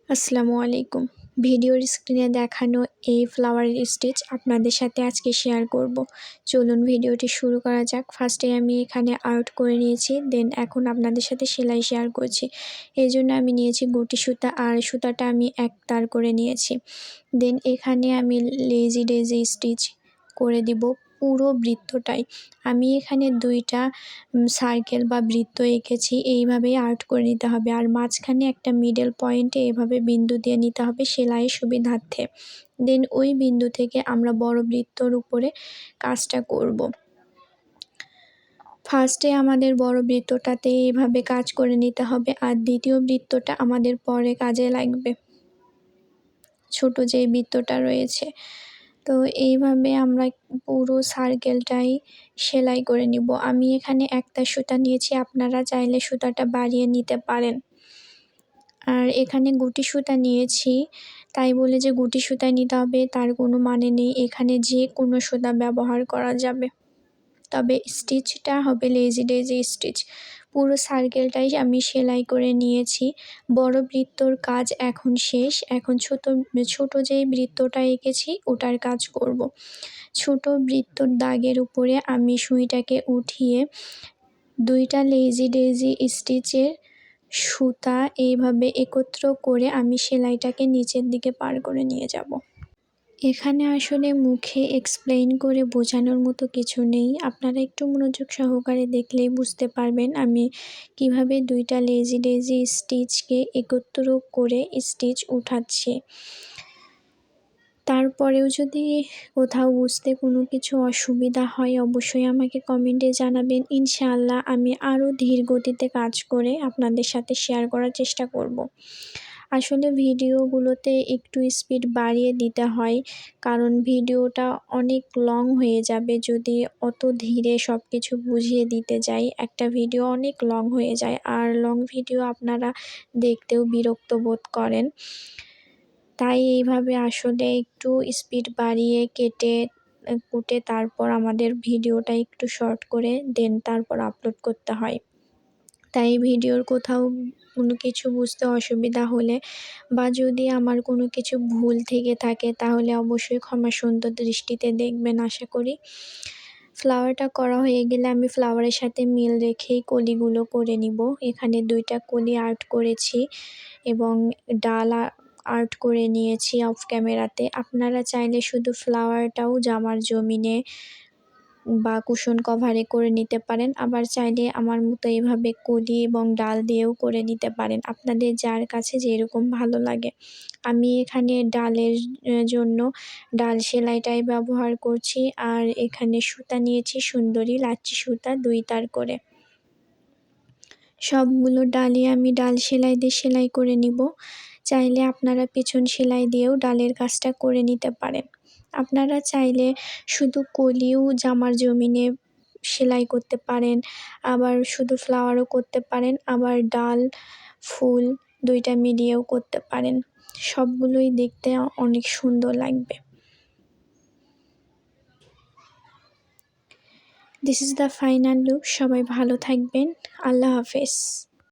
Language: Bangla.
আসসালামু আলাইকুম। ভিডিওর স্ক্রিনে দেখানো এই ফ্লাওয়ারের স্টিচ আপনাদের সাথে আজকে শেয়ার করব। চলুন ভিডিওটি শুরু করা যাক। ফার্স্টে আমি এখানে আর্ট করে নিয়েছি, দেন এখন আপনাদের সাথে সেলাই শেয়ার করছি। এজন্য আমি নিয়েছি গুটি সুতা, আর সুতাটা আমি এক তার করে নিয়েছি। দেন এখানে আমি লেজি ডেজি স্টিচ করে দিব পুরো বৃত্তটাই। আমি এখানে 2টা সার্কেল বা বৃত্ত এঁকেছি, এইভাবেই আর্ট করে নিতে হবে। আর মাঝখানে একটা মিডল পয়েন্টে এভাবে বিন্দু দিয়ে নিতে হবে সেলাইয়ের সুবিধার্থে। দেন ওই বিন্দু থেকে আমরা বড় বৃত্তর উপরে কাজটা করব। ফার্স্টে আমাদের বড় বৃত্তটাতে এইভাবে কাজ করে নিতে হবে, আর দ্বিতীয় বৃত্তটা আমাদের পরে কাজে লাগবে, ছোট যে বৃত্তটা রয়েছে। তো এইভাবে আমরা পুরো সার্কেলটাই সেলাই করে নিব। আমি এখানে একটা সুতা নিয়েছি, আপনারা চাইলে সুতাটা বাড়িয়ে নিতে পারেন। আর এখানে গুটি সুতা নিয়েছি, তাই বলে যে গুটি সুতায় নিতে হবে তার কোনো মানে নেই, এখানে যে কোনো সুতা ব্যবহার করা যাবে। তবে স্টিচটা হবে লেজি ডেজি স্টিচ। পুরো সার্কেলটাই আমি সেলাই করে নিয়েছি। বড় বৃত্তর কাজ এখন শেষ। এখন ছোট যেই বৃত্তটা এঁকেছি ওটার কাজ করব। ছোট বৃত্তর দাগের উপরে আমি সুইটাকে উঠিয়ে 2টা লেজি ডেজি স্টিচের সুতা এইভাবে একত্র করে আমি সেলাইটাকে নিচের দিকে পার করে নিয়ে যাব। এখানে আসলে মুখে এক্সপ্লেইন করে বোঝানোর মতো কিছু নেই, আপনারা একটু মনোযোগ সহকারে দেখলেই বুঝতে পারবেন আমি কিভাবে 2টা লেজি ডেজি স্টিচকে একত্র করে স্টিচ উঠাচ্ছি। তারপরেও যদি কোথাও বুঝতে কোনো কিছু অসুবিধা হয় অবশ্যই আমাকে কমেন্টে জানাবেন। ইনশাআল্লাহ আমি আরও ধীর গতিতে কাজ করে আপনাদের সাথে শেয়ার করার চেষ্টা করব। আসলে ভিডিওগুলোতে একটু স্পিড বাড়িয়ে দিতে হয়, কারণ ভিডিওটা অনেক লং হয়ে যাবে যদি অত ধীরে সব কিছু বুঝিয়ে দিতে যাই। একটা ভিডিও অনেক লং হয়ে যায়, আর লং ভিডিও আপনারা দেখতেও বিরক্ত বোধ করেন। তাই এইভাবে আসলে একটু স্পিড বাড়িয়ে কুটে তারপর আমাদের ভিডিওটা একটু শর্ট করে দেন তারপর আপলোড করতে হয়। তাই ভিডিওর কোথাও কোনো কিছু বুঝতে অসুবিধা হলে বা যদি আমার কোনো কিছু ভুল থেকে থাকে তাহলে অবশ্যই ক্ষমা সুন্দর দৃষ্টিতে দেখবেন আশা করি। ফ্লাওয়ারটা করা হয়ে গেলে আমি ফ্লাওয়ারের সাথে মিল রেখেই কলিগুলো করে নিব। এখানে 2টা কলি আর্ট করেছি এবং ডাল আর্ট করে নিয়েছি অফ ক্যামেরাতে। আপনারা চাইলে শুধু ফ্লাওয়ারটাও জামার জমিনে বা কুশন কভারে করে নিতে পারেন, আবার চাইলে আমার মতো এভাবে কলি এবং ডাল দিয়েও করে নিতে পারেন, আপনাদের যার কাছে যেরকম ভালো লাগে। আমি এখানে ডালের জন্য ডাল সেলাইটাই ব্যবহার করছি, আর এখানে সুতা নিয়েছি সুন্দরী লাচ্ছি সুতা 2 তার করে। সবগুলো ডালই আমি ডাল সেলাই দিয়ে সেলাই করে নিব। চাইলে আপনারা পেছন সেলাই দিয়েও ডালের কাজটা করে নিতে পারেন। আপনারা চাইলে শুধু কলিও জামার জমিনে সেলাই করতে পারেন, আবার শুধু ফ্লাওয়ারও করতে পারেন, আবার ডাল ফুল 2টা মিলিয়েও করতে পারেন। সবগুলোই দেখতে অনেক সুন্দর লাগবে। This is the final look. সবাই ভালো থাকবেন। আল্লাহ হাফেজ।